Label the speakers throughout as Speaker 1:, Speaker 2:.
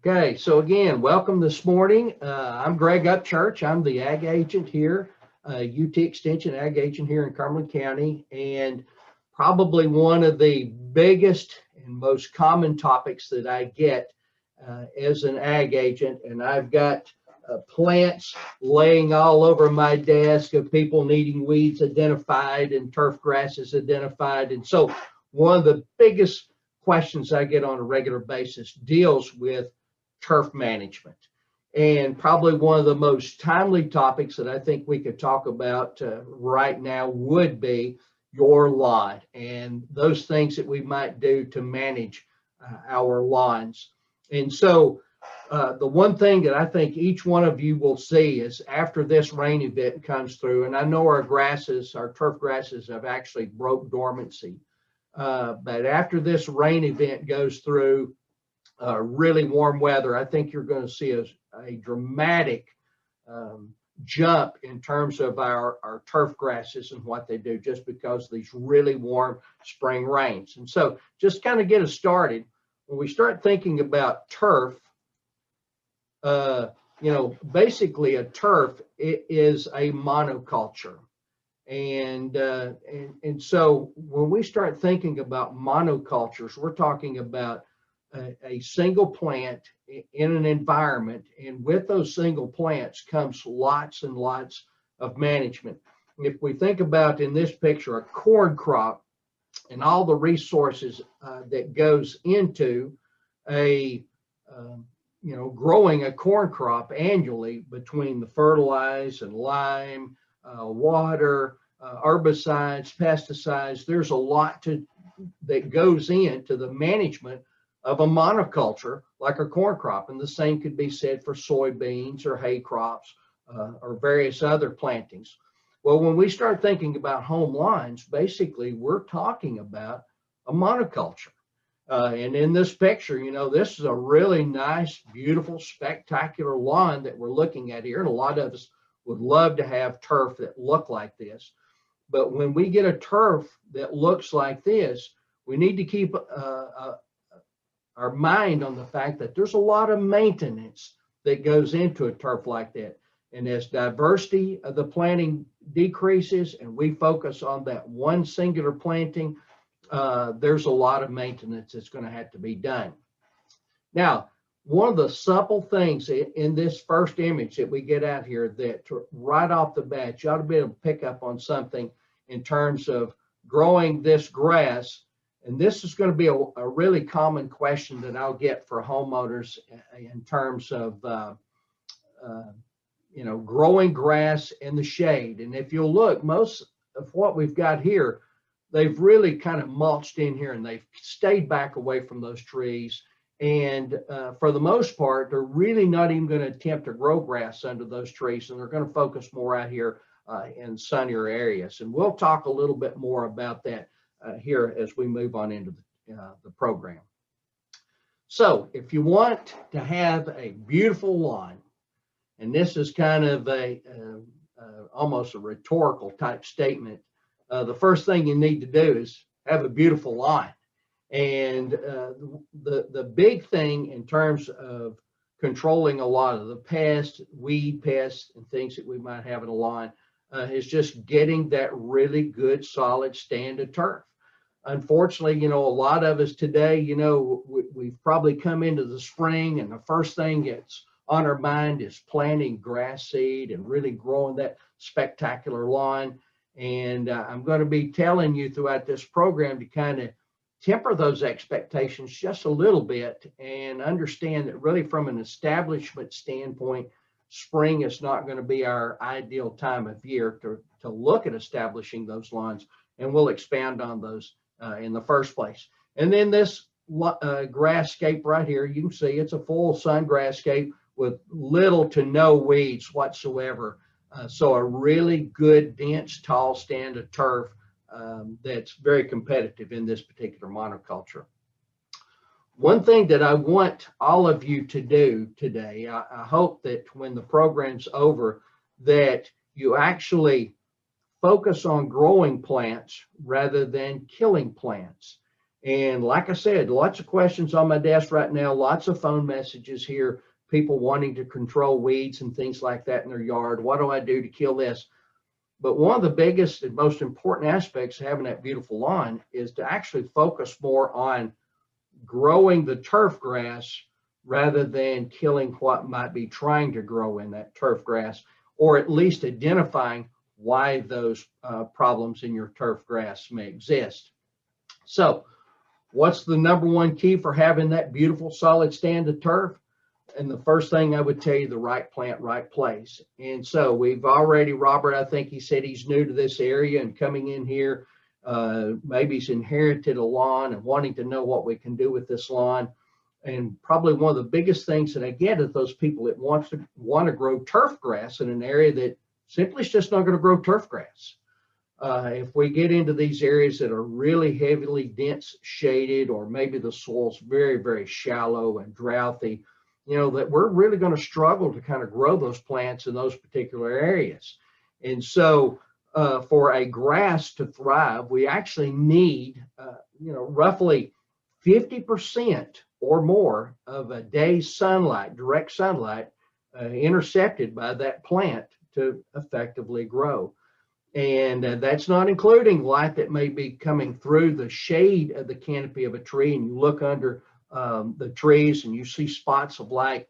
Speaker 1: Okay, so again, welcome this morning. I'm Gregg Upchurch. I'm the ag agent here, UT Extension ag agent here in Cumberland County, and probably one of the biggest and most common topics that I get as an ag agent. And I've got plants laying all over my desk of people needing weeds identified and turf grasses identified. And so one of the biggest questions I get on a regular basis deals with turf management. And probably one of the most timely topics that I think we could talk about right now would be your lawn and those things that we might do to manage our lawns. And so the one thing that I think each one of you will see is after this rain event comes through, and I know our grasses, our turf grasses have actually broke dormancy. But after this rain event goes through, really warm weather, I think you're going to see a dramatic jump in terms of our turf grasses and what they do just because of these really warm spring rains. And so just kind of get us started, when we start thinking about turf, basically a turf is a monoculture. And so when we start thinking about monocultures, we're talking about a single plant in an environment, and with those single plants comes lots and lots of management. If we think about in this picture a corn crop and all the resources that goes into growing a corn crop annually, between the fertilize and lime, water, herbicides, pesticides, there's a lot that goes into the management of a monoculture like a corn crop. And the same could be said for soybeans or hay crops or various other plantings. Well, when we start thinking about home lawns, basically we're talking about a monoculture. And in this picture, this is a really nice, beautiful, spectacular lawn that we're looking at here. And a lot of us would love to have turf that look like this. But when we get a turf that looks like this, we need to keep our mind on the fact that there's a lot of maintenance that goes into a turf like that. And as diversity of the planting decreases and we focus on that one singular planting, there's a lot of maintenance that's going to have to be done. Now, one of the supple things in this first image that we get out here that right off the bat, you ought to be able to pick up on something in terms of growing this grass. And this is going to be a really common question that I'll get for homeowners in terms of, growing grass in the shade. And if you'll look, most of what we've got here, they've really kind of mulched in here and they've stayed back away from those trees. And for the most part, they're really not even going to attempt to grow grass under those trees. And they're going to focus more out here in sunnier areas. And we'll talk a little bit more about that here as we move on into the program. So if you want to have a beautiful lawn, and this is kind of almost a rhetorical type statement, the first thing you need to do is have a beautiful lawn. And the big thing in terms of controlling a lot of the pests, weed pests, and things that we might have in a lawn is just getting that really good, solid stand of turf. Unfortunately, a lot of us today, we've probably come into the spring and the first thing that's on our mind is planting grass seed and really growing that spectacular lawn. And I'm going to be telling you throughout this program to kind of temper those expectations just a little bit and understand that really from an establishment standpoint, spring is not going to be our ideal time of year to look at establishing those lawns. And we'll expand on those in the first place. And then this grasscape right here, you can see it's a full sun grasscape with little to no weeds whatsoever. So a really good, dense, tall stand of turf that's very competitive in this particular monoculture. One thing that I want all of you to do today, I hope that when the program's over, that you actually focus on growing plants rather than killing plants. And like I said, lots of questions on my desk right now, lots of phone messages here, people wanting to control weeds and things like that in their yard. What do I do to kill this? But one of the biggest and most important aspects of having that beautiful lawn is to actually focus more on growing the turf grass rather than killing what might be trying to grow in that turf grass, or at least identifying why those problems in your turf grass may exist. So what's the number one key for having that beautiful solid stand of turf? And the first thing I would tell you, the right plant, right place. And so we've already, Robert, I think he said he's new to this area and coming in here, maybe he's inherited a lawn and wanting to know what we can do with this lawn. And probably one of the biggest things that I get is those people that want to grow turf grass in an area that simply is just not going to grow turf grass. If we get into these areas that are really heavily dense shaded, or maybe the soil's very, very shallow and drouthy, you know, that we're really going to struggle to kind of grow those plants in those particular areas. And so for a grass to thrive, we actually need, you know, roughly 50% or more of a day's sunlight, direct sunlight, intercepted by that plant to effectively grow. And that's not including light that may be coming through the shade of the canopy of a tree, and you look under the trees and you see spots of light,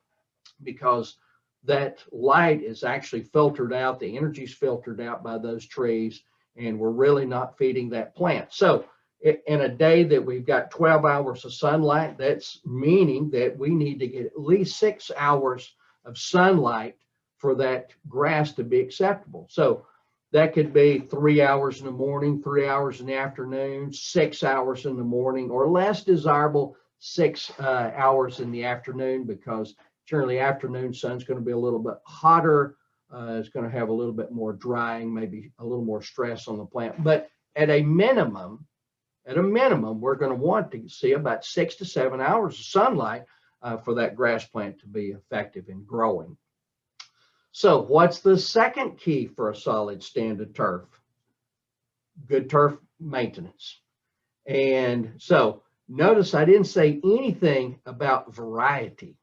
Speaker 1: because that light is actually filtered out, the energy is filtered out by those trees, and we're really not feeding that plant. So in a day that we've got 12 hours of sunlight, that's meaning that we need to get at least 6 hours of sunlight for that grass to be acceptable. So that could be 3 hours in the morning, 3 hours in the afternoon, 6 hours in the morning, or less desirable, 6 hours in the afternoon, because generally afternoon sun's going to be a little bit hotter. It's going to have a little bit more drying, maybe a little more stress on the plant. But at a minimum, we're going to want to see about 6 to 7 hours of sunlight for that grass plant to be effective in growing. So what's the second key for a solid stand of turf? Good turf maintenance. And so notice I didn't say anything about variety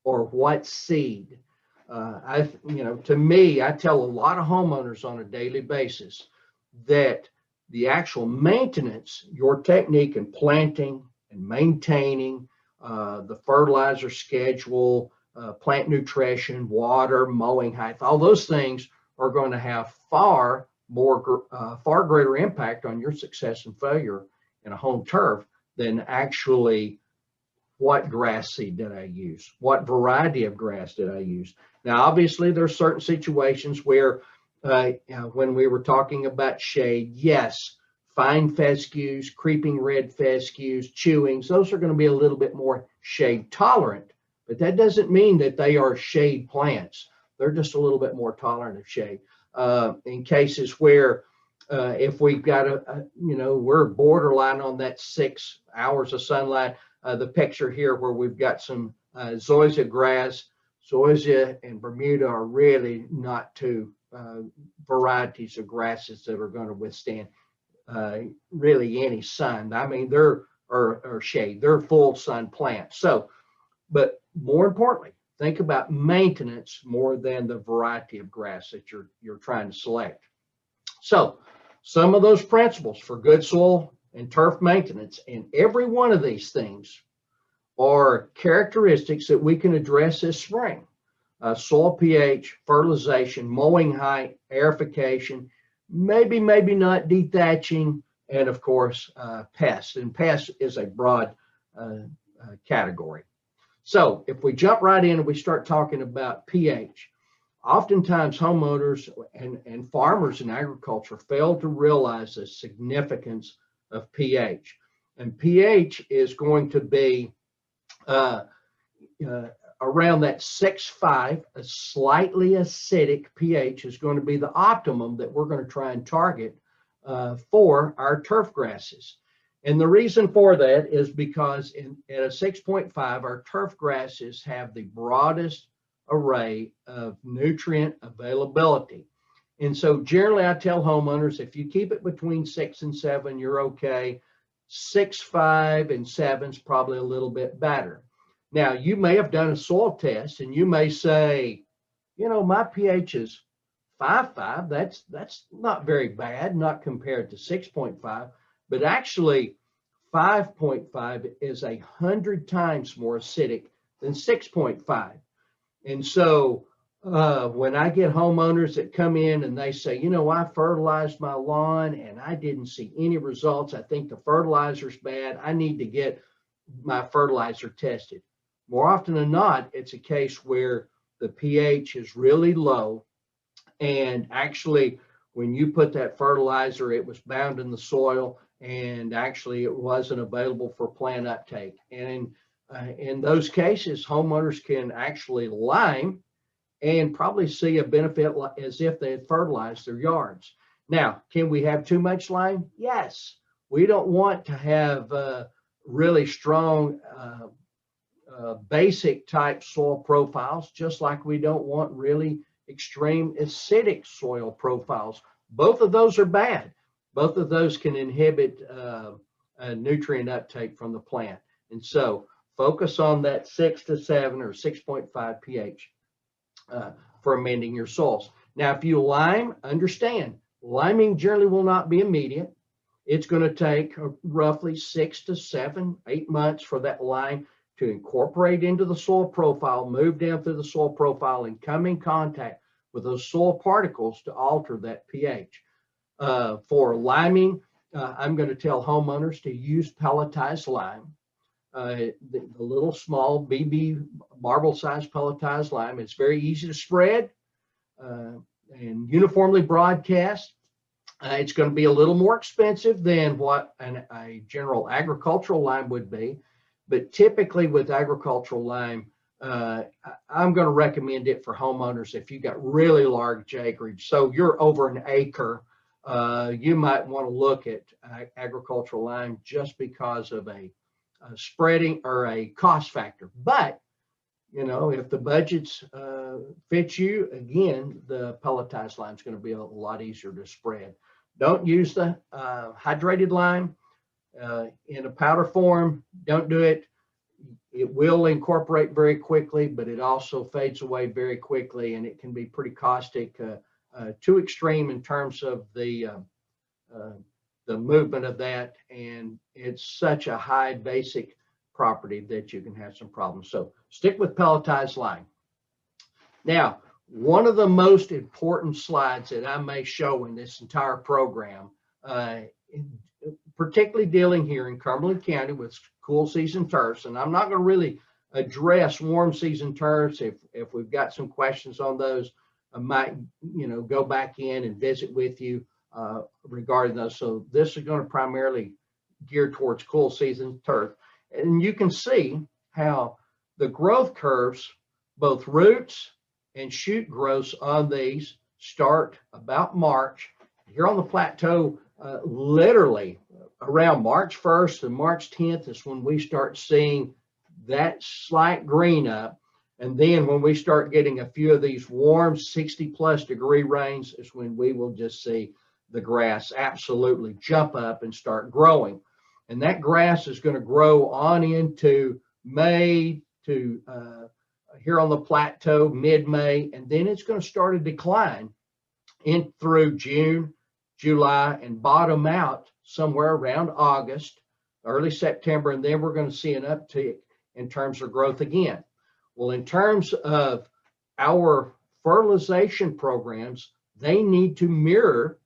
Speaker 1: or what seed. To me, I tell a lot of homeowners on a daily basis that the actual maintenance, your technique in planting and maintaining, the fertilizer schedule, plant nutrition, water, mowing height, all those things are going to have far greater impact on your success and failure in a home turf than actually what grass seed did I use, what variety of grass did I use. Now, obviously, there's certain situations where when we were talking about shade, yes, fine fescues, creeping red fescues, chewings, those are going to be a little bit more shade tolerant. But that doesn't mean that they are shade plants. They're just a little bit more tolerant of shade. In cases where if we've got we're borderline on that 6 hours of sunlight, the picture here where we've got some zoysia grass. Zoysia and Bermuda are really not two varieties of grasses that are going to withstand really any sun. I mean, they're shade. They're full sun plants. So, but more importantly, think about maintenance more than the variety of grass that you're trying to select. So some of those principles for good soil and turf maintenance, and every one of these things are characteristics that we can address this spring. Soil pH, fertilization, mowing height, aerification, maybe not dethatching, and of course, pests. And pests is a broad category. So if we jump right in and we start talking about pH, oftentimes homeowners and farmers in agriculture fail to realize the significance of pH. And pH is going to be around that 6.5, a slightly acidic pH is going to be the optimum that we're going to try and target for our turf grasses. And the reason for that is because at a 6.5, our turf grasses have the broadest array of nutrient availability. And so generally I tell homeowners, if you keep it between 6 and 7, you're okay. 6, 5, and 7 is probably a little bit better. Now, you may have done a soil test and you may say, my pH is 5.5. That's not very bad, not compared to 6.5, but actually 5.5 is 100 times more acidic than 6.5. And so when I get homeowners that come in and they say, I fertilized my lawn and I didn't see any results. I think the fertilizer's bad. I need to get my fertilizer tested. More often than not, it's a case where the pH is really low. And actually, when you put that fertilizer, it was bound in the soil and actually it wasn't available for plant uptake. And in those cases, homeowners can actually lime and probably see a benefit as if they had fertilized their yards. Now, can we have too much lime? Yes. We don't want to have really strong basic type soil profiles, just like we don't want really extreme acidic soil profiles. Both of those are bad. Both of those can inhibit nutrient uptake from the plant. And so focus on that 6 to 7 or 6.5 pH for amending your soils. Now, if you lime, understand, liming generally will not be immediate. It's going to take roughly 6 to 7, 8 months for that lime to incorporate into the soil profile, move down through the soil profile, and come in contact with those soil particles to alter that pH. For liming, I'm going to tell homeowners to use pelletized lime. The little small BB marble-sized pelletized lime. It's very easy to spread and uniformly broadcast. It's going to be a little more expensive than what a general agricultural lime would be. But typically with agricultural lime, I'm going to recommend it for homeowners if you've got really large acreage. So you're over an acre, you might want to look at agricultural lime just because of a spreading or a cost factor. But, if the budgets fit you, again, the pelletized lime is going to be a lot easier to spread. Don't use the hydrated lime in a powder form. Don't do it. It will incorporate very quickly, but it also fades away very quickly, and it can be pretty caustic, too extreme in terms of the movement of that. And it's such a high basic property that you can have some problems. So stick with pelletized lime. Now, one of the most important slides that I may show in this entire program, particularly dealing here in Cumberland County with cool season turfs, and I'm not going to really address warm season turfs. If we've got some questions on those, I might go back in and visit with you regarding those. So this is going to primarily gear towards cool season turf, and you can see how the growth curves, both roots and shoot growths on these, start about March. Here on the plateau, literally around March 1st and March 10th is when we start seeing that slight green up. And then when we start getting a few of these warm 60+ degree rains is when we will just see the grass absolutely jump up and start growing. And that grass is going to grow on into May to here on the plateau, mid-May, and then it's going to start a decline in through June, July, and bottom out somewhere around August, early September, and then we're going to see an uptick in terms of growth again. Well, in terms of our fertilization programs, they need to mirror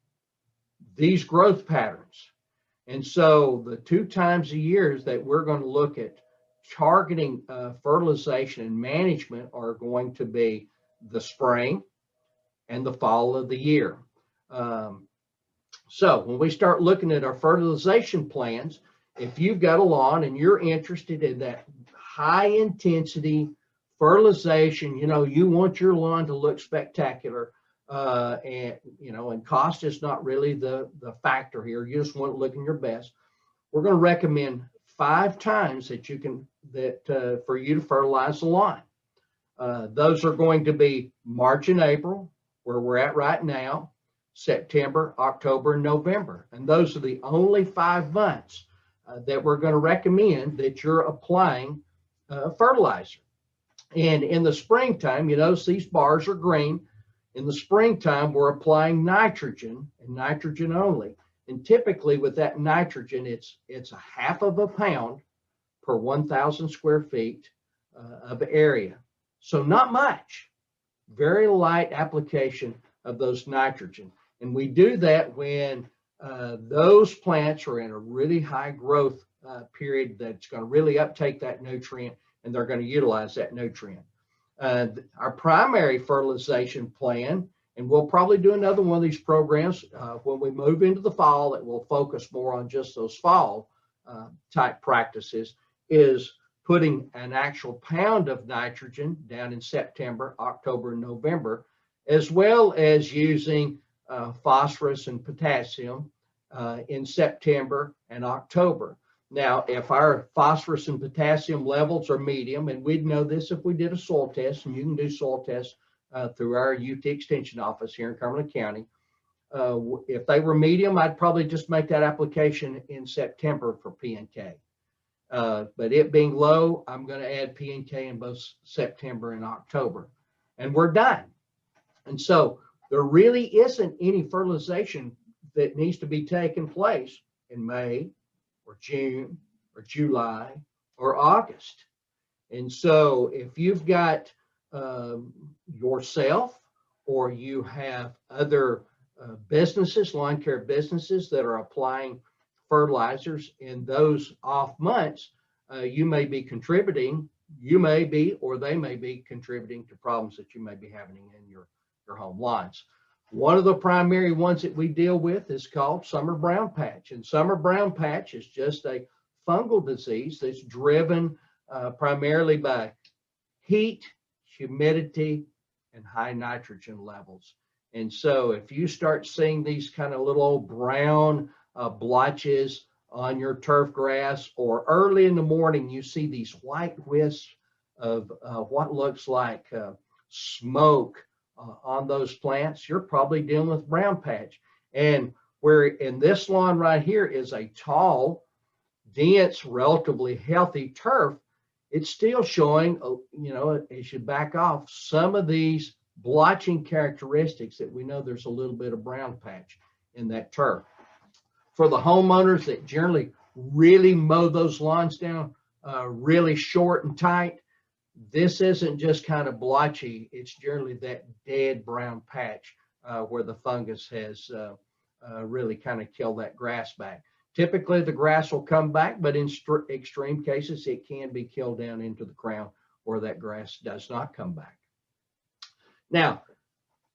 Speaker 1: these growth patterns. And so the 2 times a year that we're going to look at targeting fertilization and management are going to be the spring and the fall of the year. So when we start looking at our fertilization plans, if you've got a lawn and you're interested in that high intensity fertilization, you want your lawn to look spectacular, and cost is not really the factor here. You just want to look in your best. We're going to recommend 5 times that you can for you to fertilize the lawn. Those are going to be March and April, where we're at right now, September, October, and November. And those are the only 5 months that we're going to recommend that you're applying fertilizer. And in the springtime, you notice these bars are green. In the springtime, we're applying nitrogen and nitrogen only. And typically with that nitrogen, it's a half of a pound per 1,000 square feet of area. So not much, very light application of those nitrogen. And we do that when those plants are in a really high growth period that's going to really uptake that nutrient, and they're going to utilize that nutrient. Our primary fertilization plan, and we'll probably do another one of these programs when we move into the fall that will focus more on just those fall type practices, is putting an actual pound of nitrogen down in September, October, and November, as well as using phosphorus and potassium in September and October. Now, if our phosphorus and potassium levels are medium, and we'd know this if we did a soil test, and you can do soil tests through our UT Extension office here in Cumberland County. If they were medium, I'd probably just make that application in September for P and K. But it being low, I'm going to add P and K in both September and October, and we're done. And so there really isn't any fertilization that needs to be taking place in May or June or July or August. And so if you've got yourself, or you have other businesses, lawn care businesses that are applying fertilizers in those off months, you may be contributing, or they may be contributing to problems that you may be having in your home lawns. One of the primary ones that we deal with is called summer brown patch. And summer brown patch is just a fungal disease that's driven primarily by heat, humidity, and high nitrogen levels. And so if you start seeing these kind of little old brown blotches on your turf grass, or early in the morning, you see these white wisps of what looks like smoke on those plants, you're probably dealing with brown patch. And where in this lawn right here is a tall, dense, relatively healthy turf, it's still showing, as you back off, some of these blotching characteristics that we know there's a little bit of brown patch in that turf. For the homeowners that generally really mow those lawns down really short and tight, this isn't just kind of blotchy, it's generally that dead brown patch where the fungus has really kind of killed that grass back. Typically the grass will come back, but in extreme cases, it can be killed down into the ground, or that grass does not come back. Now,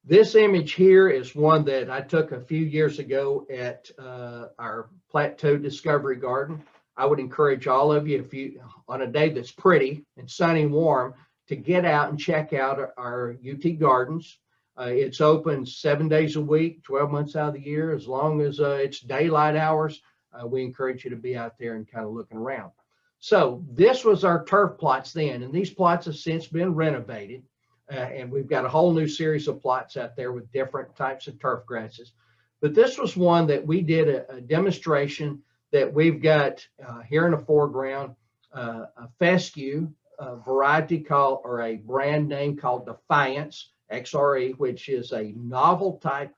Speaker 1: this image here is one that I took a few years ago at our Plateau Discovery Garden. I would encourage all of you, if you, on a day that's pretty and sunny and warm, to get out and check out our UT Gardens. It's open 7 days a week, 12 months out of the year. As long as it's daylight hours, we encourage you to be out there and kind of looking around. So this was our turf plots then, and these plots have since been renovated. And we've got a whole new series of plots out there with different types of turf grasses. But this was one that we did a demonstration that we've got here in the foreground, a fescue, a variety called, or a brand name called Defiance, XRE, which is a novel type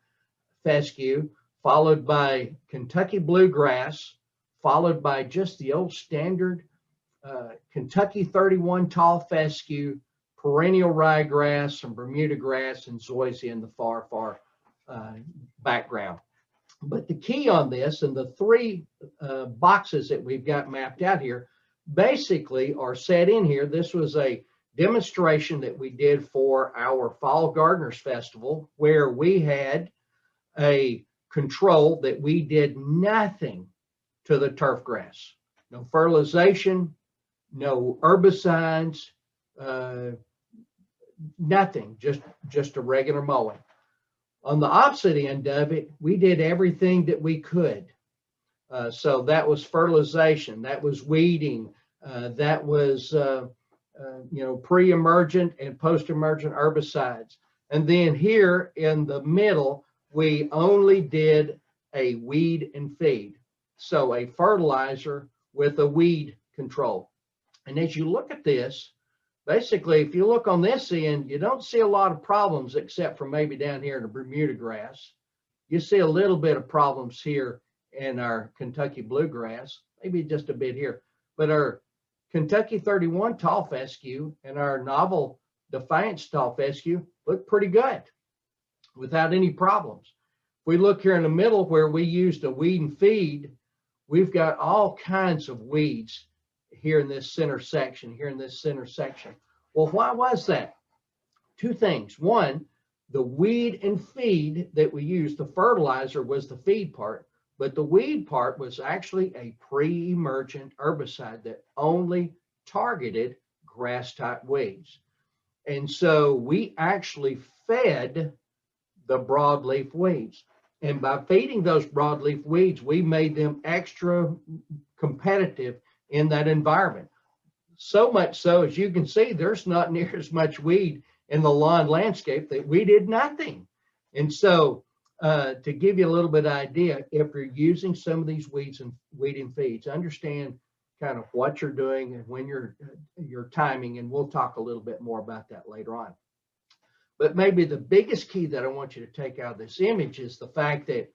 Speaker 1: fescue, followed by Kentucky bluegrass, followed by just the old standard Kentucky 31 tall fescue, perennial ryegrass, some Bermuda grass, and zoysia in the far background. But the key on this, and the three boxes that we've got mapped out here, basically are set in here. This was a demonstration that we did for our Fall Gardeners Festival, where we had a control that we did nothing to the turf grass. No fertilization, no herbicides, nothing, just a regular mowing. On the opposite end of it, we did everything that we could. So that was fertilization, that was weeding, that was pre-emergent and post-emergent herbicides. And then here in the middle, we only did a weed and feed. So a fertilizer with a weed control. And as you look at this, basically, if you look on this end, you don't see a lot of problems except for maybe down here in the Bermuda grass. You see a little bit of problems here in our Kentucky bluegrass, maybe just a bit here. But our Kentucky 31 tall fescue and our novel Defiance tall fescue look pretty good without any problems. If we look here in the middle where we used a weed and feed, we've got all kinds of weeds here in this center section, Well, why was that? Two things. One, the weed and feed that we used, the fertilizer was the feed part, but the weed part was actually a pre-emergent herbicide that only targeted grass type weeds. And so we actually fed the broadleaf weeds. And by feeding those broadleaf weeds, we made them extra competitive in that environment. So much so, as you can see, there's not near as much weed in the lawn landscape that we did nothing. And so to give you a little bit of idea, if you're using some of these weed and feeds, understand kind of what you're doing and when you're timing, and we'll talk a little bit more about that later on. But maybe the biggest key that I want you to take out of this image is the fact that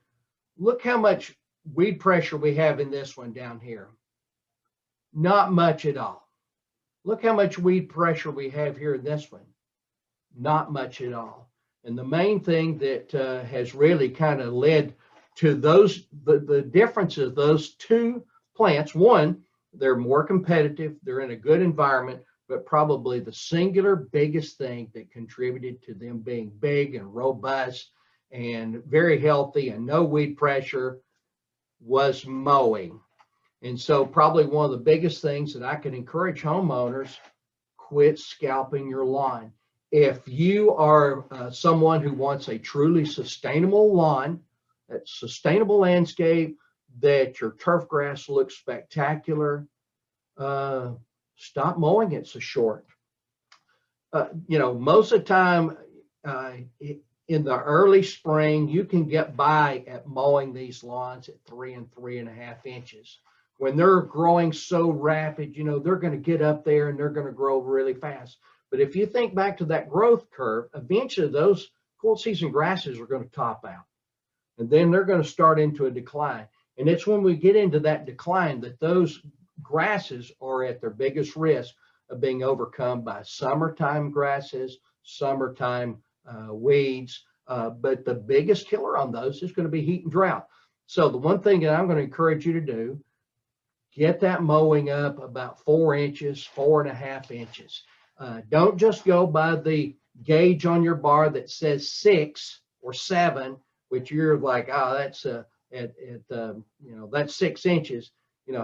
Speaker 1: look how much weed pressure we have in this one down here. Not much at all. Look how much weed pressure we have here in this one. Not much at all. And the main thing that has really kind of led to the differences, those two plants, one, they're more competitive, they're in a good environment, but probably the singular biggest thing that contributed to them being big and robust and very healthy and no weed pressure was mowing. And so probably one of the biggest things that I can encourage homeowners, quit scalping your lawn. If you are someone who wants a truly sustainable lawn, that sustainable landscape, that your turf grass looks spectacular, stop mowing it so short. Most of the time in the early spring, you can get by at mowing these lawns at 3 and 3.5 inches. When they're growing so rapid, they're going to get up there and they're going to grow really fast. But if you think back to that growth curve, eventually those cool season grasses are going to top out. And then they're going to start into a decline. And it's when we get into that decline that those grasses are at their biggest risk of being overcome by summertime grasses, summertime weeds. But the biggest killer on those is going to be heat and drought. So the one thing that I'm going to encourage you to do, get that mowing up about 4 inches, 4.5 inches. Don't just go by the gauge on your bar that says 6 or 7, which you're like, oh, that's that's 6 inches.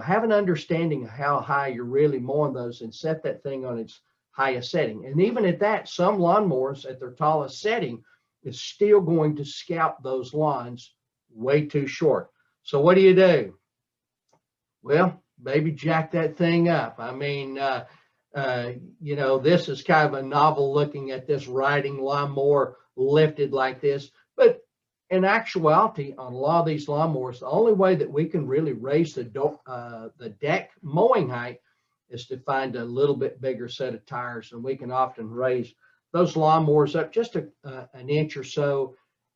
Speaker 1: Have an understanding of how high you're really mowing those and set that thing on its highest setting. And even at that, some lawnmowers at their tallest setting is still going to scalp those lawns way too short. So what do? Well, maybe jack that thing up. I mean, this is kind of a novel looking at this riding lawnmower lifted like this, but in actuality, on a lot of these lawnmowers, the only way that we can really raise the deck mowing height is to find a little bit bigger set of tires, and we can often raise those lawnmowers up just an inch or so,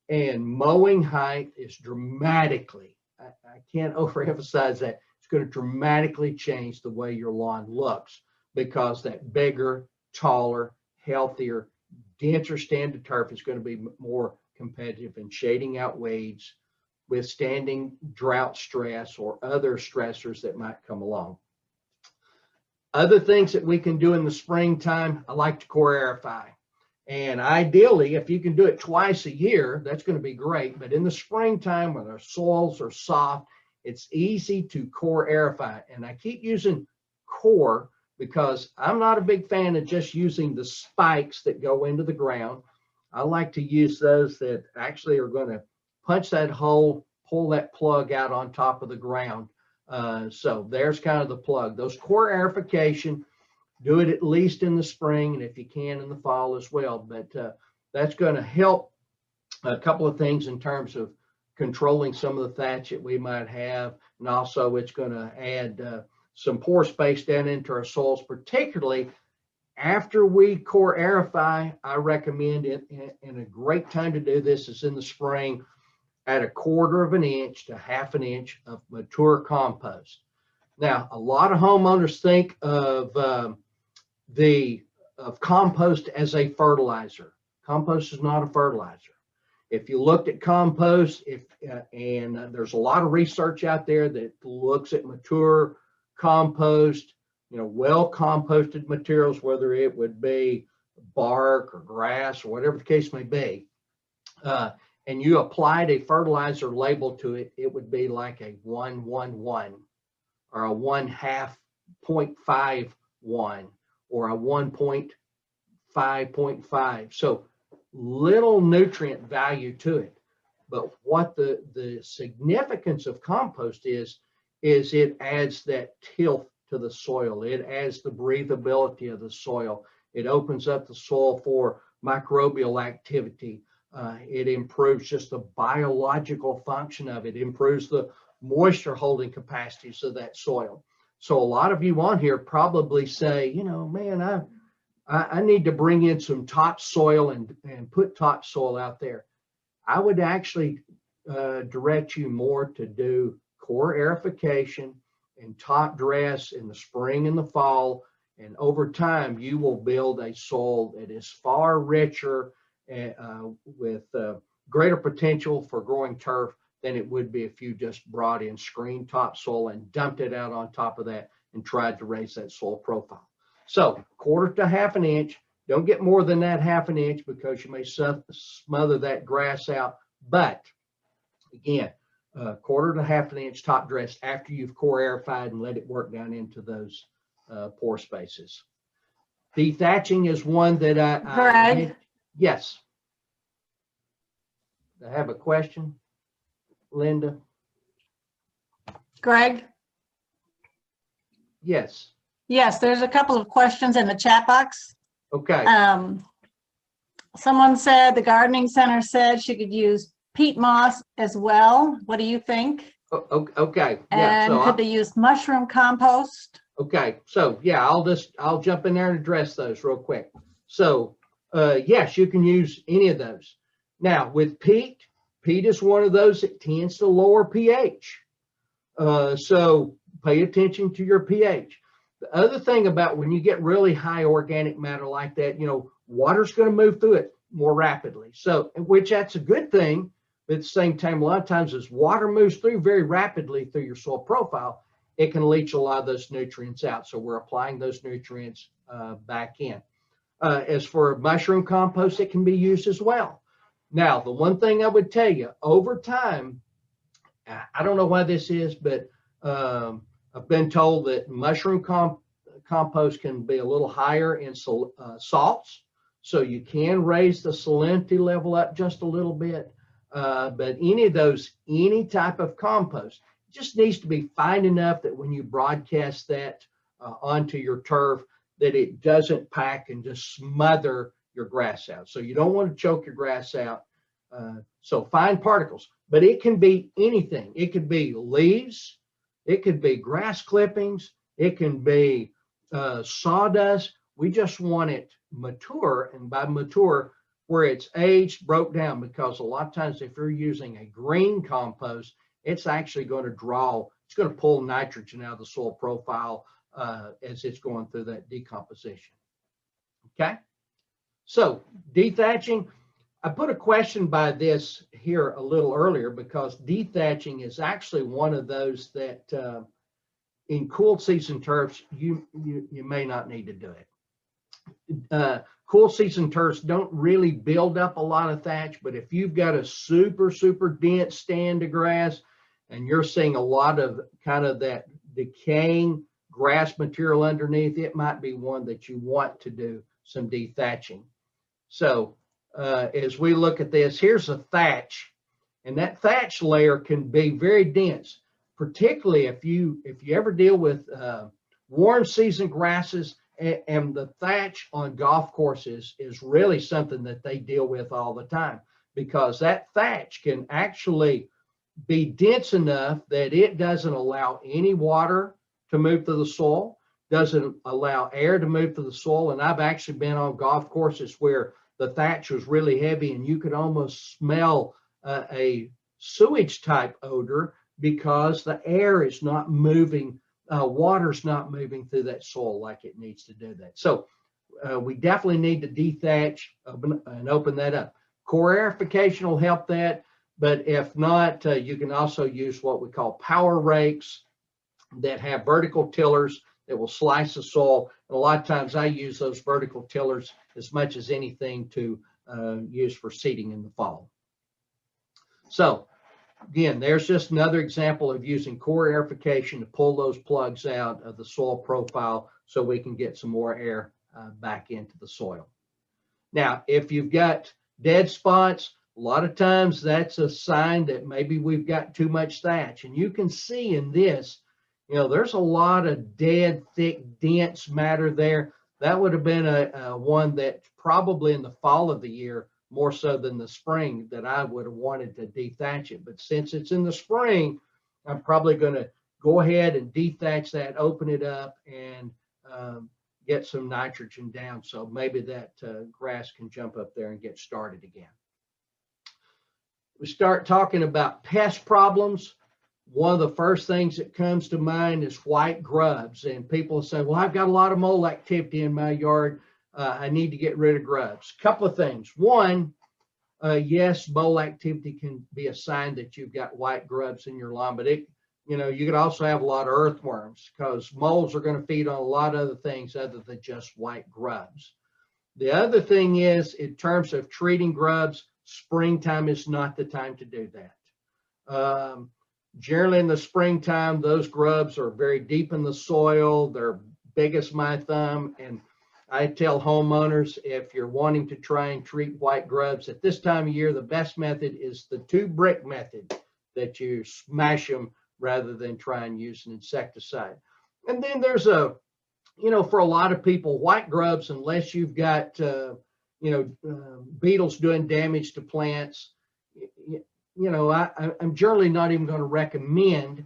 Speaker 1: and mowing height is dramatically, I can't overemphasize that, it's going to dramatically change the way your lawn looks, because that bigger, taller, healthier, denser stand of turf is going to be more competitive in shading out weeds, withstanding drought stress or other stressors that might come along. Other things that we can do in the springtime, I like to core aerify. And ideally, if you can do it twice a year, that's going to be great. But in the springtime, when our soils are soft, it's easy to core aerify. And I keep using core because I'm not a big fan of just using the spikes that go into the ground. I like to use those that actually are going to punch that hole, pull that plug out on top of the ground. So there's kind of the plug. Those core aerification, do it at least in the spring, and if you can in the fall as well. But that's going to help a couple of things in terms of controlling some of the thatch that we might have. And also it's going to add some pore space down into our soils, particularly after we core aerify. I recommend it, and a great time to do this is in the spring, at 1/4 of an inch to 1/2 an inch of mature compost. Now, a lot of homeowners think of compost as a fertilizer. Compost is not a fertilizer. If you looked at compost, there's a lot of research out there that looks at mature compost, well composted materials, whether it would be bark or grass or whatever the case may be, and you applied a fertilizer label to it, it would be like a 1-1-1 or a 1/2.51 or a 1.5.5. So little nutrient value to it. But what the significance of compost is it adds that tilth to the soil. It adds the breathability of the soil. It opens up the soil for microbial activity. It improves just the biological function of it. It improves the moisture holding capacities of that soil. So a lot of you on here probably say, man, I need to bring in some topsoil and put topsoil out there. I would actually direct you more to do core aerification and top dress in the spring and the fall. And over time, you will build a soil that is far richer with greater potential for growing turf than it would be if you just brought in screen topsoil and dumped it out on top of that and tried to raise that soil profile. So 1/4 to 1/2 an inch. Don't get more than that 1/2 an inch because you may smother that grass out. But again, 1/4 to 1/2 an inch top dress after you've core aerified and let it work down into those pore spaces. Dethatching is one that
Speaker 2: Gregg?
Speaker 1: Yes. I have a question, Linda.
Speaker 2: Gregg?
Speaker 1: Yes.
Speaker 2: Yes, there's a couple of questions in the chat box.
Speaker 1: Okay.
Speaker 2: Someone said the gardening center said she could use peat moss as well. What do you think?
Speaker 1: Okay.
Speaker 2: And
Speaker 1: yeah,
Speaker 2: could they use mushroom compost?
Speaker 1: Okay. So yeah, I'll jump in there and address those real quick. So yes, you can use any of those. Now with peat is one of those that tends to lower pH. So pay attention to your pH. The other thing about when you get really high organic matter like that, water's going to move through it more rapidly. So, which that's a good thing. But at the same time, a lot of times as water moves through very rapidly through your soil profile, it can leach a lot of those nutrients out. So we're applying those nutrients back in. As for mushroom compost, it can be used as well. Now, the one thing I would tell you, over time, I don't know why this is, but I've been told that mushroom compost can be a little higher in salts, so you can raise the salinity level up just a little bit. But any type of compost just needs to be fine enough that when you broadcast that onto your turf, that it doesn't pack and just smother your grass out. So you don't want to choke your grass out. So fine particles, but it can be anything. It could be leaves. It could be grass clippings. It can be sawdust. We just want it mature, and by mature, where it's aged, broke down, because a lot of times if you're using a green compost, it's actually going to pull nitrogen out of the soil profile as it's going through that decomposition. Okay, so dethatching. I put a question by this here a little earlier because dethatching is actually one of those that in cool season turfs, you may not need to do it. Cool season turfs don't really build up a lot of thatch, but if you've got a super, super dense stand of grass and you're seeing a lot of kind of that decaying grass material underneath, it might be one that you want to do some dethatching. So as we look at this, here's a thatch, and that thatch layer can be very dense, particularly if you ever deal with warm season grasses, and the thatch on golf courses is really something that they deal with all the time, because that thatch can actually be dense enough that it doesn't allow any water to move through the soil, doesn't allow air to move through the soil. And I've actually been on golf courses where the thatch was really heavy and you could almost smell a sewage type odor because the air is not moving, water's not moving through that soil like it needs to do that. So we definitely need to dethatch and open that up. Core aerification will help that, but if not, you can also use what we call power rakes that have vertical tillers that will slice the soil. And a lot of times I use those vertical tillers as much as anything to use for seeding in the fall. So again, there's just another example of using core aerification to pull those plugs out of the soil profile so we can get some more air back into the soil. Now, if you've got dead spots, a lot of times that's a sign that maybe we've got too much thatch. And you can see in this, you know, there's a lot of dead, thick, dense matter there. That would have been a one that probably in the fall of the year, more so than the spring, that I would have wanted to dethatch it. But since it's in the spring, I'm probably going to go ahead and dethatch that, open it up, and get some nitrogen down. So maybe that grass can jump up there and get started again. We start talking about pest problems. One of the first things that comes to mind is white grubs. And people say, well, I've got a lot of mold activity in my yard. I need to get rid of grubs. Couple of things. One, yes, mold activity can be a sign that you've got white grubs in your lawn, but you could also have a lot of earthworms because molds are going to feed on a lot of other things other than just white grubs. The other thing is, in terms of treating grubs, springtime is not the time to do that. Generally in the springtime, those grubs are very deep in the soil. They're big as my thumb. And I tell homeowners, if you're wanting to try and treat white grubs at this time of year, the best method is the 2-brick method, that you smash them rather than try and use an insecticide. And then there's for a lot of people, white grubs, unless you've got, beetles doing damage to plants, I'm generally not even going to recommend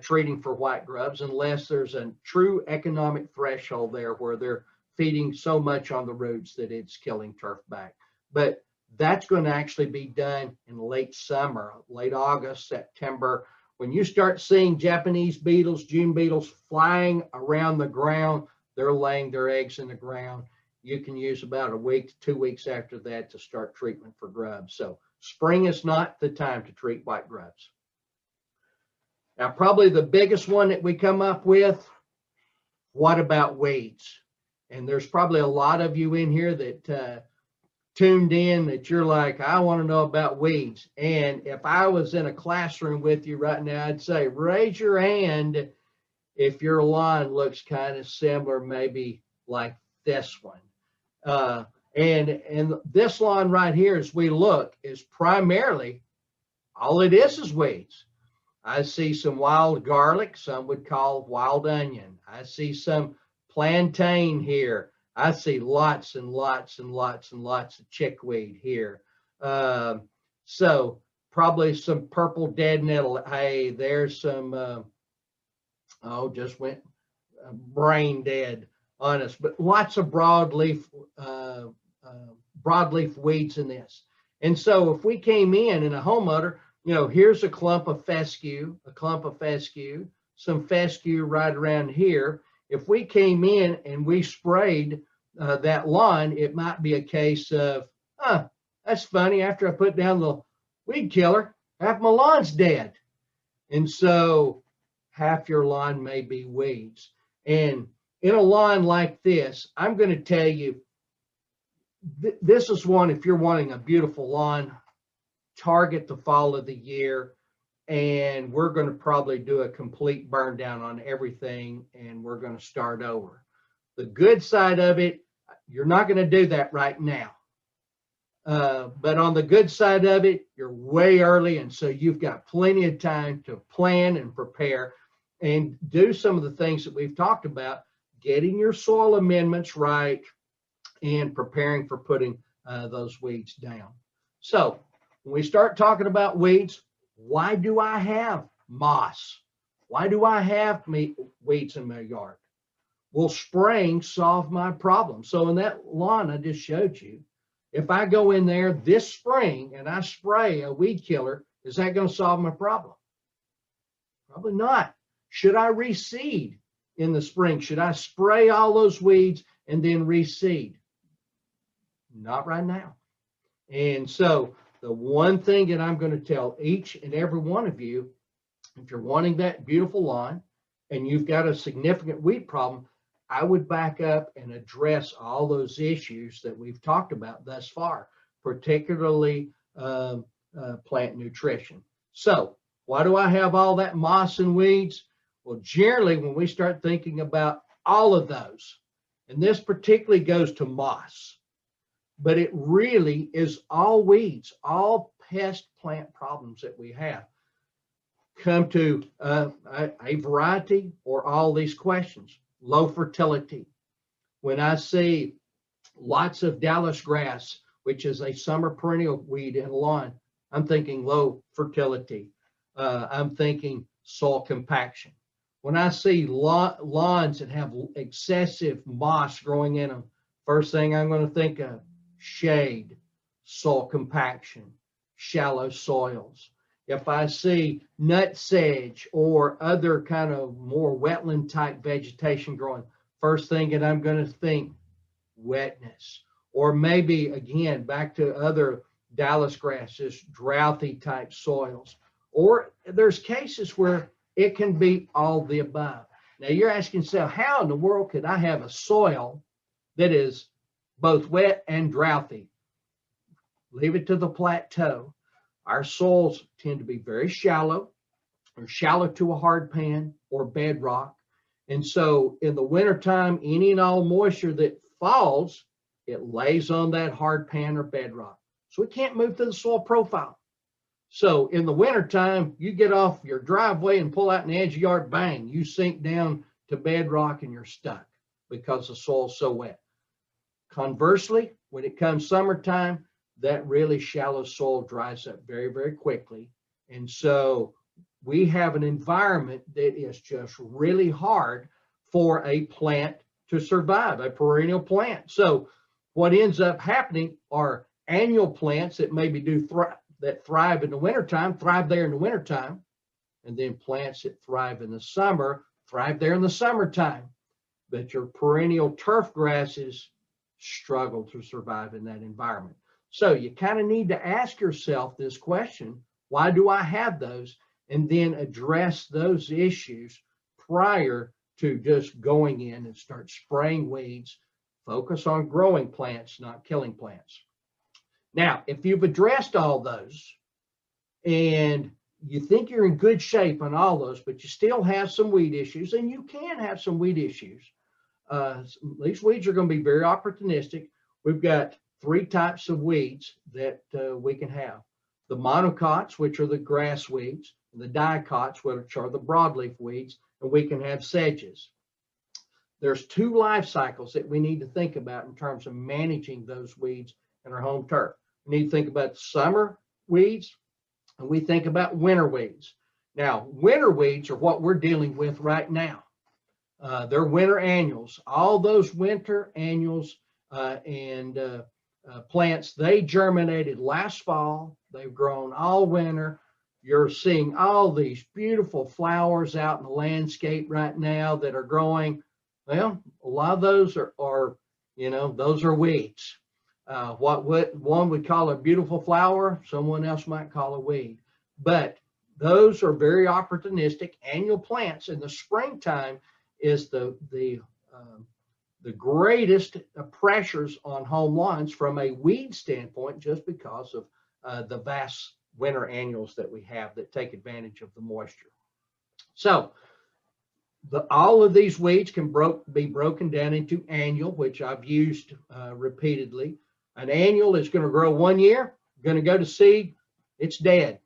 Speaker 1: treating for white grubs unless there's a true economic threshold there where they're feeding so much on the roots that it's killing turf back. But that's going to actually be done in late summer, late August, September. When you start seeing Japanese beetles, June beetles flying around the ground, they're laying their eggs in the ground. You can use about a week to 2 weeks after that to start treatment for grubs. So spring is not the time to treat white grubs. Now, probably the biggest one that we come up with, what about weeds? And there's probably a lot of you in here that tuned in that you're like, I want to know about weeds. And if I was in a classroom with you right now, I'd say, raise your hand if your lawn looks kind of similar, maybe like this one. And this lawn right here, as we look, is primarily, all it is weeds. I see some wild garlic, some would call wild onion. I see some plantain here. I see lots and lots and lots and lots of chickweed here. So probably some purple dead nettle. Hey, there's some, just went brain dead on us, but lots of broadleaf weeds in this. And so if we came in a homeowner, here's a clump of fescue, some fescue right around here. If we came in and we sprayed that lawn, it might be a case of, that's funny, after I put down the weed killer, half my lawn's dead. And so half your lawn may be weeds. And in a lawn like this, I'm going to tell you, this is one, if you're wanting a beautiful lawn, target the fall of the year, and we're going to probably do a complete burn down on everything, and we're going to start over. The good side of it, you're not going to do that right now. But on the good side of it, you're way early, and so you've got plenty of time to plan and prepare and do some of the things that we've talked about, getting your soil amendments right and preparing for putting those weeds down. So when we start talking about weeds, why do I have moss? Why do I have weeds in my yard? Will spraying solve my problem? So in that lawn I just showed you, if I go in there this spring and I spray a weed killer, is that going to solve my problem? Probably not. Should I reseed in the spring? Should I spray all those weeds and then reseed? Not right now. And so the one thing that I'm going to tell each and every one of you, if you're wanting that beautiful lawn and you've got a significant weed problem, I would back up and address all those issues that we've talked about thus far, particularly plant nutrition. So why do I have all that moss and weeds? Well, generally, when we start thinking about all of those, and this particularly goes to moss, but it really is all weeds, all pest plant problems that we have come to a variety or all these questions. Low fertility. When I see lots of Dallas grass, which is a summer perennial weed in a lawn, I'm thinking low fertility. I'm thinking soil compaction. When I see lawns that have excessive moss growing in them, first thing I'm going to think of, shade, soil compaction, shallow soils. If I see nut sedge or other kind of more wetland type vegetation growing, first thing that I'm going to think, wetness. Or maybe, again, back to other Dallas grasses, drouthy type soils. Or there's cases where it can be all the above. Now you're asking yourself, how in the world could I have a soil that is both wet and drouthy? Leave it to the plateau. Our soils tend to be very shallow, or shallow to a hard pan or bedrock. And so in the wintertime, any and all moisture that falls, it lays on that hard pan or bedrock. So it can't move through the soil profile. So in the wintertime, you get off your driveway and pull out an edge yard, bang, you sink down to bedrock and you're stuck because the soil's so wet. Conversely, when it comes summertime, that really shallow soil dries up very, very quickly. And so we have an environment that is just really hard for a plant to survive, a perennial plant. So what ends up happening are annual plants that maybe that thrive in the wintertime, thrive there in the wintertime, and then plants that thrive in the summer, thrive there in the summertime. But your perennial turf grasses struggle to survive in that environment. So you kind of need to ask yourself this question, why do I have those? And then address those issues prior to just going in and start spraying weeds. Focus on growing plants, not killing plants. Now, if you've addressed all those and you think you're in good shape on all those, but you still have some weed issues, and you can have some weed issues. These weeds are going to be very opportunistic. We've got 3 types of weeds that we can have. The monocots, which are the grass weeds, and the dicots, which are the broadleaf weeds, and we can have sedges. There's 2 life cycles that we need to think about in terms of managing those weeds in our home turf. We need to think about summer weeds, and we think about winter weeds. Now, winter weeds are what we're dealing with right now. They're winter annuals. All those winter annuals and plants, they germinated last fall. They've grown all winter. You're seeing all these beautiful flowers out in the landscape right now that are growing. Well, a lot of those are those are weeds. What one would call a beautiful flower, someone else might call a weed. But those are very opportunistic annual plants. In the springtime is the greatest pressures on home lawns from a weed standpoint, just because of the vast winter annuals that we have that take advantage of the moisture. So all of these weeds can be broken down into annual, which I've used repeatedly. An annual is going to grow 1 year, going to go to seed, it's dead.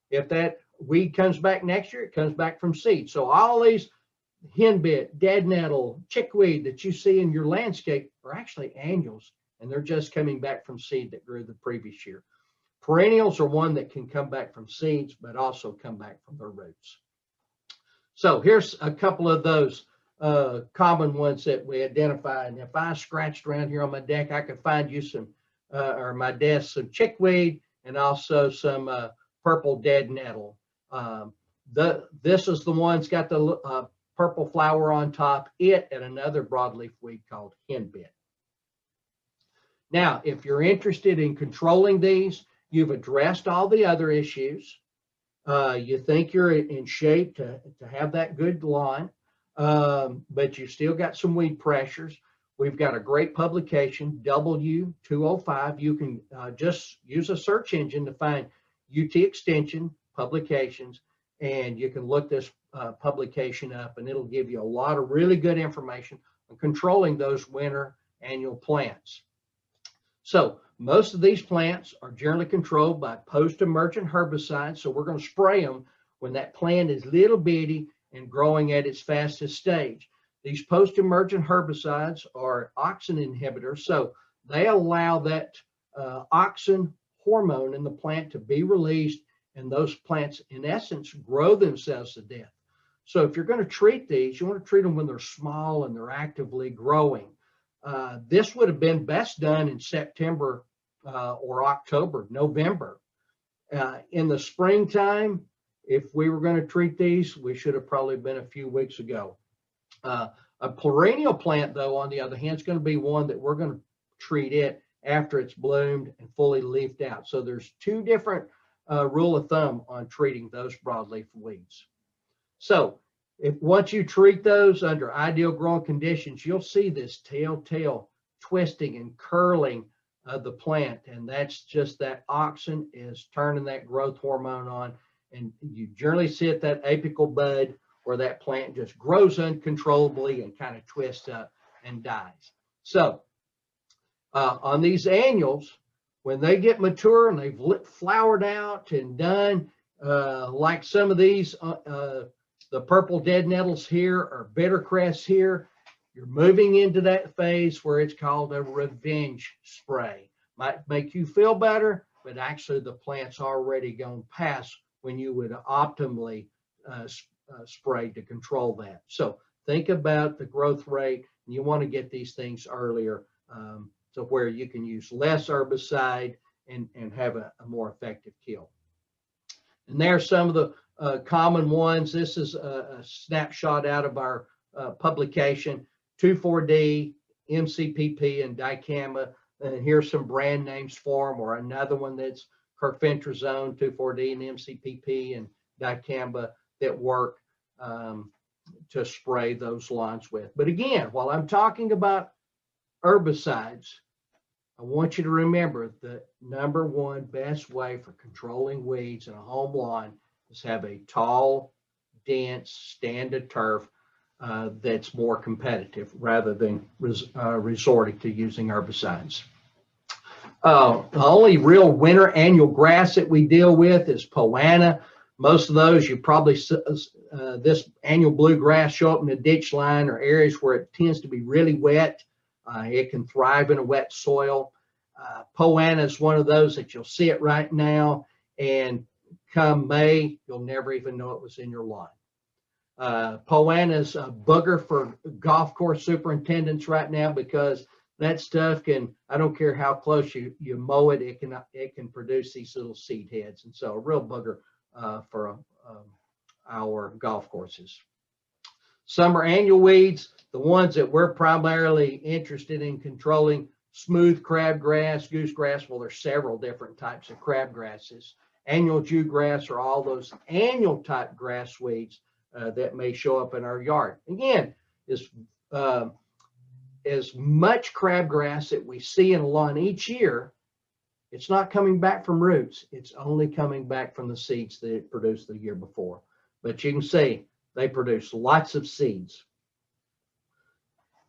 Speaker 1: If that weed comes back next year, it comes back from seed. So all these henbit, dead nettle, chickweed that you see in your landscape are actually annuals, and they're just coming back from seed that grew the previous year. Perennials are one that can come back from seeds, but also come back from their roots. So here's a couple of those common ones that we identify. And if I scratched around here on my deck, I could find you some, or my desk, some chickweed and also some purple dead nettle. This is the one's got the purple flower on top, it and another broadleaf weed called henbit. Now, if you're interested in controlling these, you've addressed all the other issues. You think you're in shape to have that good lawn, but you still got some weed pressures. We've got a great publication, W205. You can just use a search engine to find UT Extension publications, and you can look this publication up, and it'll give you a lot of really good information on controlling those winter annual plants. So most of these plants are generally controlled by post-emergent herbicides. So we're going to spray them when that plant is little bitty and growing at its fastest stage. These post-emergent herbicides are auxin inhibitors. So they allow that auxin hormone in the plant to be released, and those plants, in essence, grow themselves to death. So if you're going to treat these, you want to treat them when they're small and they're actively growing. This would have been best done in September or October, November. In the springtime, if we were going to treat these, we should have probably been a few weeks ago. A perennial plant, though, on the other hand, is going to be one that we're going to treat it after it's bloomed and fully leafed out. So there's two different rule of thumb on treating those broadleaf weeds. So if once you treat those under ideal growing conditions, you'll see this telltale twisting and curling of the plant. And that's just that auxin is turning that growth hormone on. And you generally see at that apical bud where that plant just grows uncontrollably and kind of twists up and dies. So on these annuals, when they get mature and they've flowered out and done, like some of these, the purple dead nettles here or bittercress here, you're moving into that phase where it's called a revenge spray. Might make you feel better, but actually the plant's already gone past when you would optimally spray to control that. So think about the growth rate, and you want to get these things earlier to where you can use less herbicide and have a more effective kill. And there's some of the common ones. This is a snapshot out of our publication, 2,4-D, MCPP, and dicamba. And here's some brand names for them, or another one that's carfentrazone, 2,4-D, and MCPP, and dicamba that work to spray those lawns with. But again, while I'm talking about herbicides, I want you to remember the number one best way for controlling weeds in a home lawn is have a tall, dense stand of turf that's more competitive rather than resorting to using herbicides. The only real winter annual grass that we deal with is poana. Most of those you probably, this annual bluegrass show up in the ditch line or areas where it tends to be really wet. It can thrive in a wet soil. Poana is one of those that you'll see it right now, and come May, you'll never even know it was in your lawn. Poana is a booger for golf course superintendents right now because that stuff can, I don't care how close you mow it, it can produce these little seed heads. And so a real booger for our golf courses. Summer annual weeds, the ones that we're primarily interested in controlling: smooth crabgrass, goosegrass. Well, there's several different types of crabgrasses. Annual jewgrass are all those annual type grass weeds that may show up in our yard. Again, as much crabgrass that we see in a lawn each year, it's not coming back from roots. It's only coming back from the seeds that it produced the year before. But you can see they produce lots of seeds.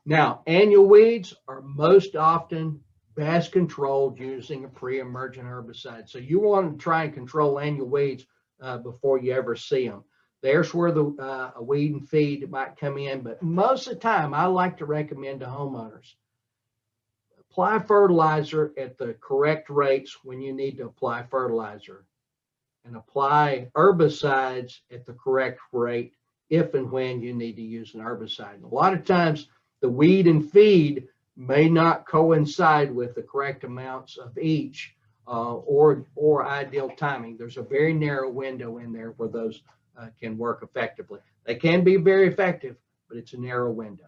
Speaker 1: Now, annual weeds are most often best controlled using a pre-emergent herbicide. So you want to try and control annual weeds before you ever see them. There's where the a weed and feed might come in, but most of the time I like to recommend to homeowners, apply fertilizer at the correct rates when you need to apply fertilizer, and apply herbicides at the correct rate if and when you need to use an herbicide. A lot of times the weed and feed may not coincide with the correct amounts of each or ideal timing. There's a very narrow window in there where those can work effectively. They can be very effective, but it's a narrow window.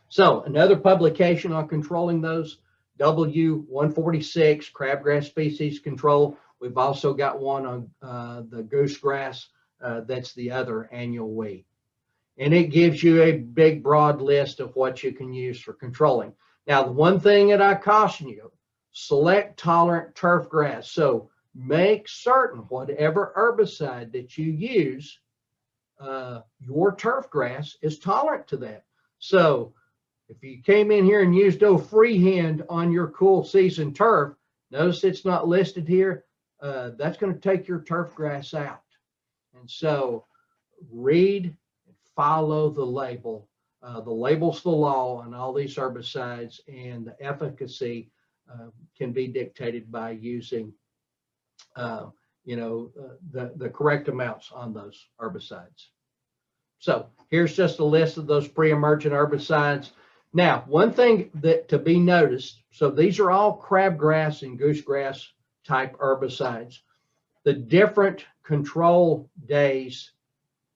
Speaker 1: So another publication on controlling those, W146, crabgrass species control. We've also got one on the goosegrass. That's the other annual weed. And it gives you a big, broad list of what you can use for controlling. Now, the one thing that I caution you, select tolerant turf grass. So make certain whatever herbicide that you use, your turf grass is tolerant to that. So if you came in here and used freehand on your cool season turf, notice it's not listed here. That's going to take your turf grass out. And so read and follow the label. The label's the law on all these herbicides, and the efficacy can be dictated by using, the correct amounts on those herbicides. So here's just a list of those pre-emergent herbicides. Now, one thing that to be noticed, so these are all crabgrass and goosegrass type herbicides. The different control days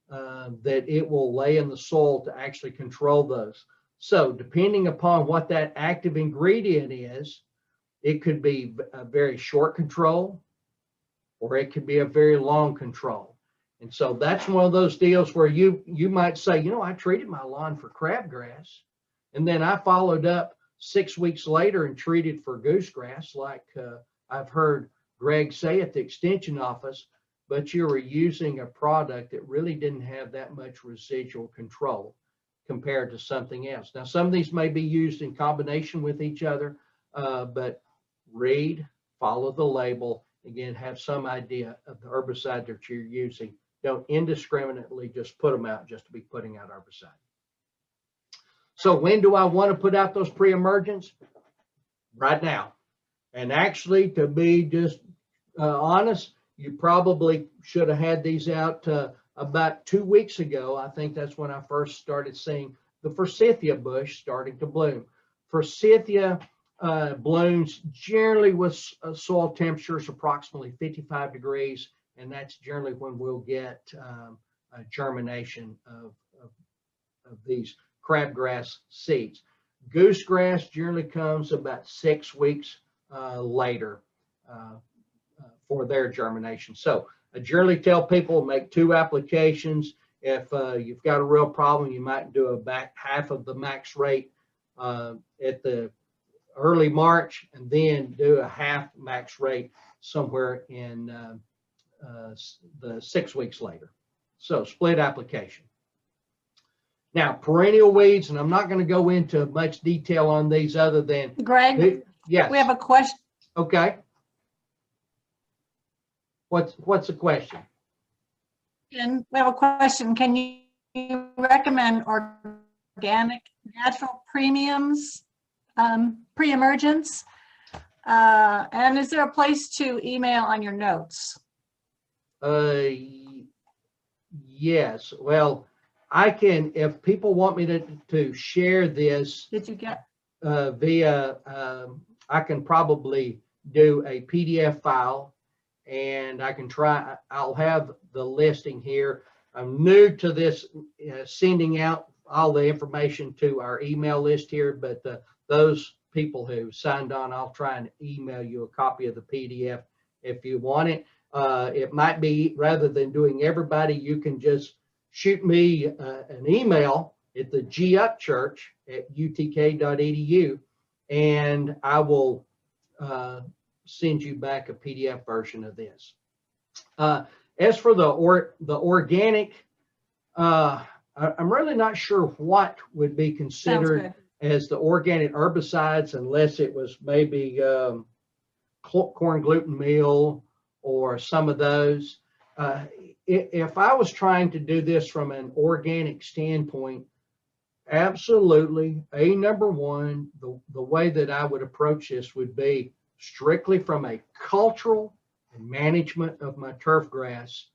Speaker 1: that it will lay in the soil to actually control those. So depending upon what that active ingredient is, it could be a very short control or it could be a very long control. And so that's one of those deals where you might say, I treated my lawn for crabgrass, and then I followed up 6 weeks later and treated for goosegrass, like I've heard Gregg say at the extension office, but you were using a product that really didn't have that much residual control compared to something else. Now, some of these may be used in combination with each other, but read, follow the label, again, have some idea of the herbicide that you're using. Don't indiscriminately just put them out just to be putting out herbicide. So when do I want to put out those pre-emergents? Right now. And actually, to be just honest, you probably should have had these out about 2 weeks ago. I think that's when I first started seeing the forsythia bush starting to bloom. Forsythia blooms generally with soil temperatures approximately 55 degrees, and that's generally when we'll get a germination of these crabgrass seeds. Goosegrass generally comes about 6 weeks later for their germination. So I generally tell people make 2 applications. If you've got a real problem, you might do half of the max rate at the early March, and then do a half max rate somewhere in the 6 weeks later. So split application. Now, perennial weeds, and I'm not going to go into much detail on these other than
Speaker 2: Gregg,
Speaker 1: yes.
Speaker 2: we have a question.
Speaker 1: Okay. What's the question?
Speaker 2: And we have a question. Can you recommend organic natural premiums, pre-emergence? And is there a place to email on your notes?
Speaker 1: Yes. Well, I can, if people want me to share this.
Speaker 2: Did you get?
Speaker 1: Via, I can probably do a PDF file, and I can try, I'll have the listing here. I'm new to this, sending out all the information to our email list here, but those people who signed on, I'll try and email you a copy of the PDF if you want it. It might be, rather than doing everybody, you can just shoot me an email at the Upchurch at utk.edu, and I will send you back a PDF version of this. As for the organic, I'm really not sure what would be considered as the organic herbicides, unless it was maybe corn gluten meal or some of those. If I was trying to do this from an organic standpoint, absolutely, number one, the way that I would approach this would be strictly from a cultural and management of my turf grass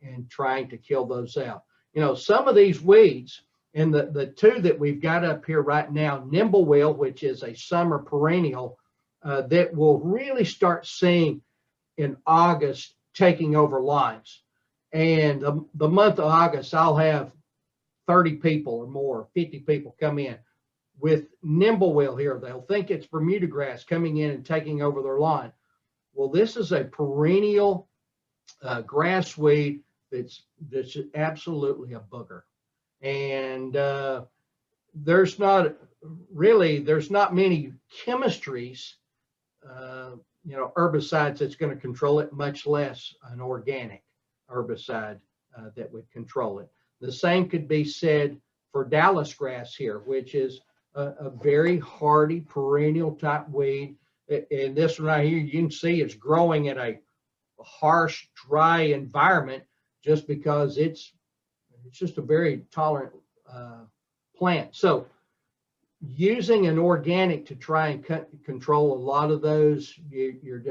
Speaker 1: and trying to kill those out. you know, some of these weeds, and the two that we've got up here right now, Nimblewheel, which is a summer perennial, that will really start seeing in August taking over lawns. And the month of August, I'll have 30 people or more, 50 people come in with Nimblewheel here. They'll think it's Bermuda grass coming in and taking over their lawn. Well, this is a perennial grass weed that's absolutely a booger. And there's not many chemistries, you know, herbicides that's going to control it, much less an organic herbicide that would control it. The same could be said for Dallas grass here, which is a very hardy perennial type weed. And this one right here, you can see it's growing in a harsh, dry environment just because it's just a very tolerant plant. So using an organic to try and control a lot of those, you're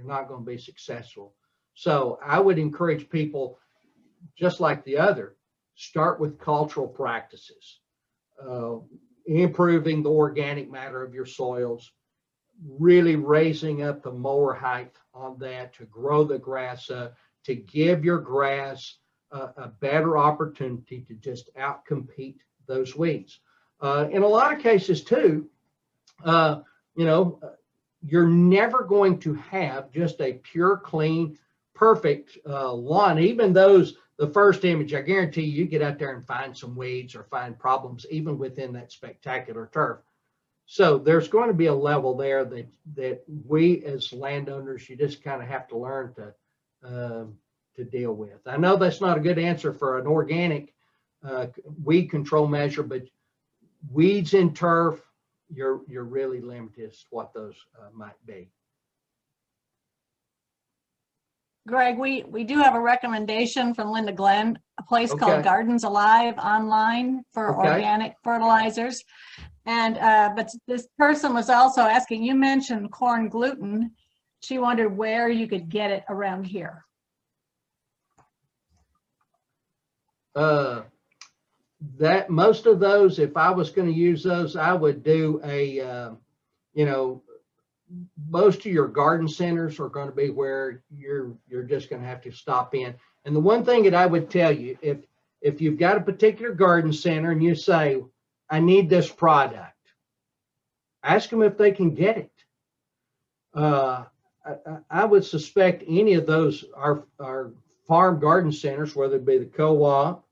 Speaker 1: not going to be successful. So I would encourage people, just like the other, start with cultural practices, improving the organic matter of your soils, really raising up the mower height on that to grow the grass up, to give your grass a better opportunity to just outcompete those weeds. In a lot of cases too, you know, you're never going to have just a pure, clean, perfect lawn. Even those, the first image, I guarantee you get out there and find some weeds or find problems even within that spectacular turf. So there's going to be a level there that we as landowners, you just kind of have to learn to deal with. I know that's not a good answer for an organic weed control measure, but weeds in turf, you're really limited as to what those might be.
Speaker 2: Greg, we do have a recommendation from Linda Glenn, a place called Gardens Alive online for organic fertilizers. And but this person was also asking, you mentioned corn gluten. She wondered where you could get it around here.
Speaker 1: That most of those, if I was going to use those, I would do a, you know, most of your garden centers are going to be where you're just going to have to stop in. And the one thing that I would tell you, if you've got a particular garden center and you say, I need this product, ask them if they can get it. I would suspect any of those our farm garden centers, whether it be the co-op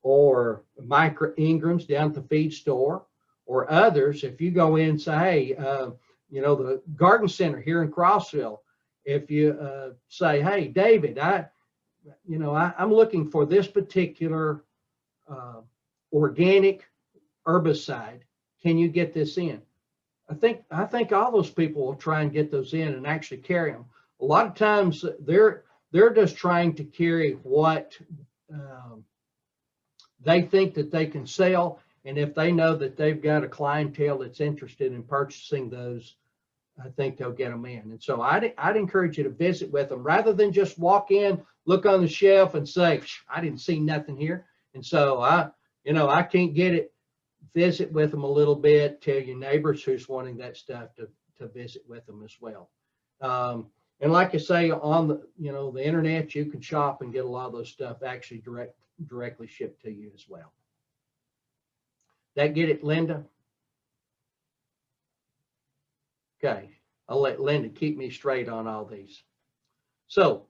Speaker 1: or Micro Ingram's down at the feed store or others, if you go in and say, hey, you know, the garden center here in Crossville, if you say, hey, David, I'm looking for this particular organic herbicide. Can you get this in? I think all those people will try and get those in and actually carry them. A lot of times they're just trying to carry what they think that they can sell. And if they know that they've got a clientele that's interested in purchasing those, I think they'll get them in. And so I'd encourage you to visit with them rather than just walk in, look on the shelf and say, I didn't see nothing here. And so I can't get it. Visit with them a little bit, tell your neighbors who's wanting that stuff to visit with them as well. And like I say, on the internet, you can shop and get a lot of those stuff actually directly shipped to you as well. That get it, Linda? Okay, I'll let Linda keep me straight on all these. So,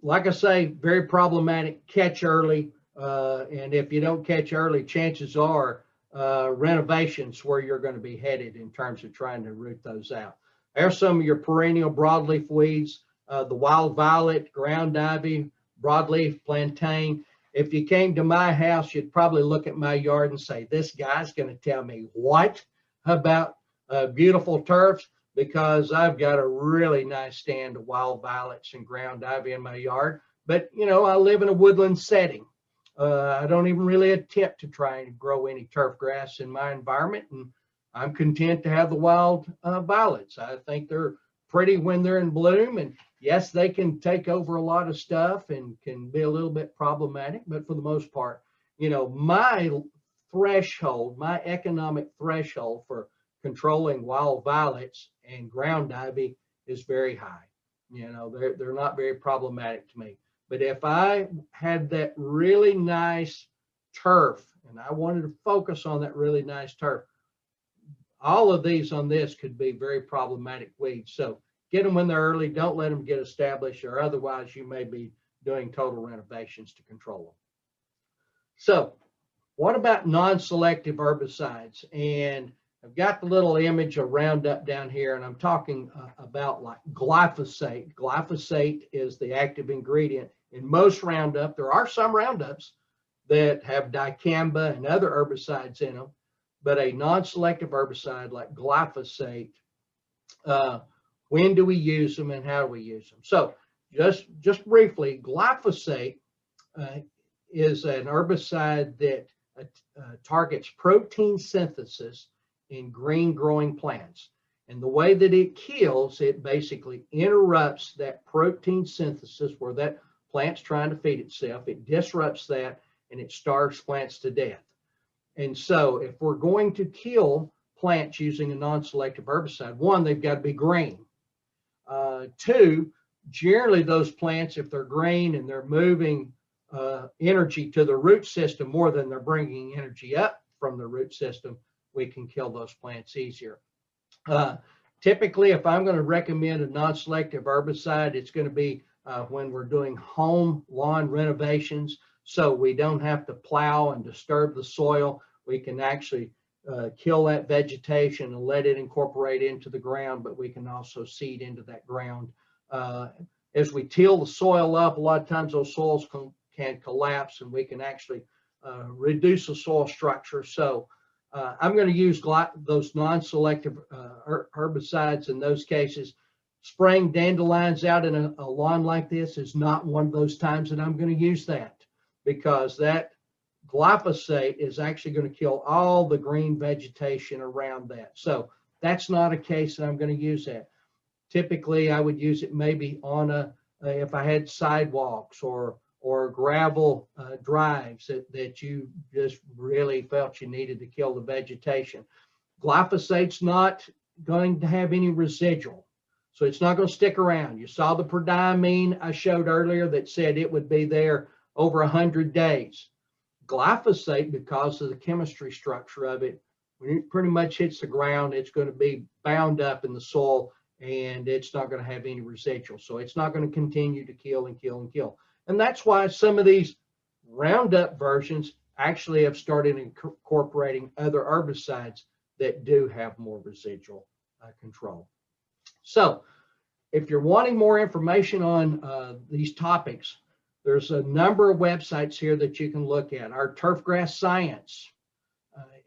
Speaker 1: like I say, very problematic, catch early. And if you don't catch early, chances are renovations where you're going to be headed in terms of trying to root those out. There's some of your perennial broadleaf weeds, the wild violet, ground ivy, broadleaf plantain. If you came to my house, you'd probably look at my yard and say, this guy's going to tell me what about beautiful turfs, because I've got a really nice stand of wild violets and ground ivy in my yard. But, I live in a woodland setting. I don't even really attempt to try and grow any turf grass in my environment, and I'm content to have the wild violets. I think they're pretty when they're in bloom, and Yes, they can take over a lot of stuff and can be a little bit problematic, but for the most part, you know, my threshold, my economic threshold for controlling wild violets and ground ivy is very high. You know, they're not very problematic to me. But if I had that really nice turf and I wanted to focus on that really nice turf, all of these on this could be very problematic weeds. So get them when they're early. Don't let them get established, or otherwise you may be doing total renovations to control them. So what about non-selective herbicides? And I've got the little image of Roundup down here, and I'm talking about like glyphosate. Glyphosate is the active ingredient in most Roundup. There are some Roundups that have dicamba and other herbicides in them, but a non-selective herbicide like glyphosate, when do we use them and how do we use them? So just briefly, glyphosate is an herbicide that targets protein synthesis in green growing plants. And the way that it kills, it basically interrupts that protein synthesis where that plant's trying to feed itself. It disrupts that and it starves plants to death. And so if we're going to kill plants using a non-selective herbicide, one, they've got to be green. Two, generally those plants, if they're green and they're moving energy to the root system more than they're bringing energy up from the root system, we can kill those plants easier. Typically, if I'm going to recommend a non-selective herbicide, it's going to be when we're doing home lawn renovations, so we don't have to plow and disturb the soil. We can actually kill that vegetation and let it incorporate into the ground, but we can also seed into that ground. As we till the soil up, a lot of times those soils can collapse and we can actually reduce the soil structure. So I'm going to use those non-selective herbicides in those cases. Spraying dandelions out in a lawn like this is not one of those times that I'm going to use that, because that glyphosate is actually going to kill all the green vegetation around that. So that's not a case that I'm going to use that. Typically, I would use it maybe on if I had sidewalks or gravel drives that you just really felt you needed to kill the vegetation. Glyphosate's not going to have any residual, so it's not going to stick around. You saw the prodiamine I showed earlier that said it would be there over 100 days. Glyphosate, because of the chemistry structure of it, when it pretty much hits the ground, it's going to be bound up in the soil and it's not going to have any residual. So it's not going to continue to kill and kill and kill. And that's why some of these Roundup versions actually have started incorporating other herbicides that do have more residual control. So if you're wanting more information on these topics, there's a number of websites here that you can look at. Our Turfgrass Science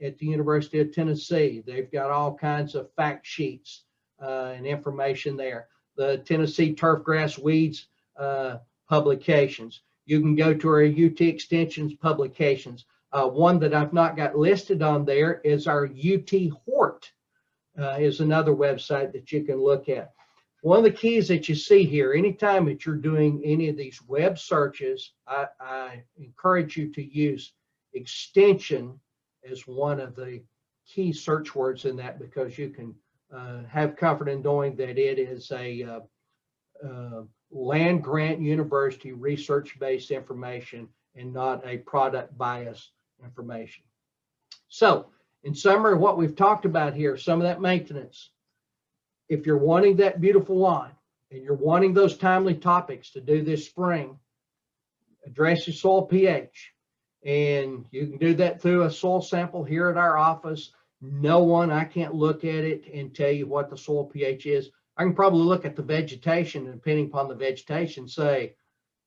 Speaker 1: at the University of Tennessee, they've got all kinds of fact sheets and information there. The Tennessee Turfgrass Weeds publications. You can go to our UT Extensions publications. One that I've not got listed on there is our UT Hort is another website that you can look at. One of the keys that you see here, anytime that you're doing any of these web searches, I encourage you to use extension as one of the key search words in that, because you can have comfort in knowing that it is a land grant university research-based information and not a product bias information. So in summary, what we've talked about here, some of that maintenance. If you're wanting that beautiful lawn and you're wanting those timely topics to do this spring, address your soil pH. And you can do that through a soil sample here at our office. I can't look at it and tell you what the soil pH is. I can probably look at the vegetation, and depending upon the vegetation, say,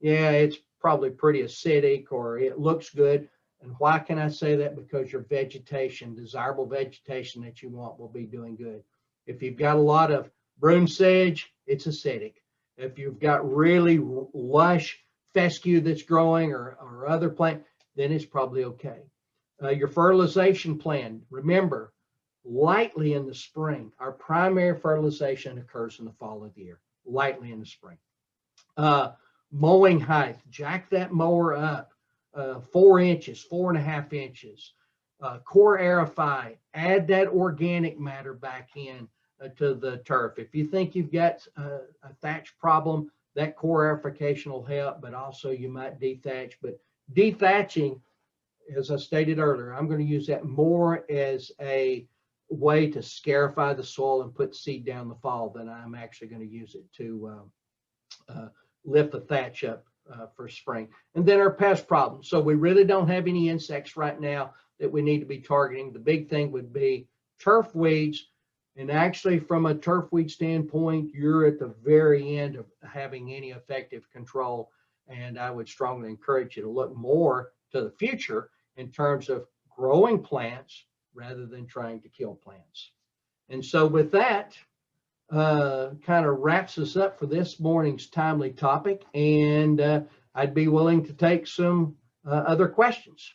Speaker 1: yeah, it's probably pretty acidic or it looks good. And why can I say that? Because your vegetation, desirable vegetation that you want, will be doing good. If you've got a lot of broom sedge, it's acidic. If you've got really lush fescue that's growing or other plant, then it's probably okay. Your fertilization plan, remember, lightly in the spring. Our primary fertilization occurs in the fall of the year, lightly in the spring. Mowing height, jack that mower up 4 inches, 4.5 inches. Core aerify, add that organic matter back in to the turf. If you think you've got a thatch problem, that core aerification will help, but also you might dethatch. But dethatching, as I stated earlier, I'm going to use that more as a way to scarify the soil and put seed down the fall than I'm actually going to use it to lift the thatch up for spring. And then our pest problems. So we really don't have any insects right now that we need to be targeting. The big thing would be turf weeds. And actually, from a turf weed standpoint, you're at the very end of having any effective control. And I would strongly encourage you to look more to the future in terms of growing plants rather than trying to kill plants. And so with that, kind of wraps us up for this morning's timely topic. And I'd be willing to take some other questions.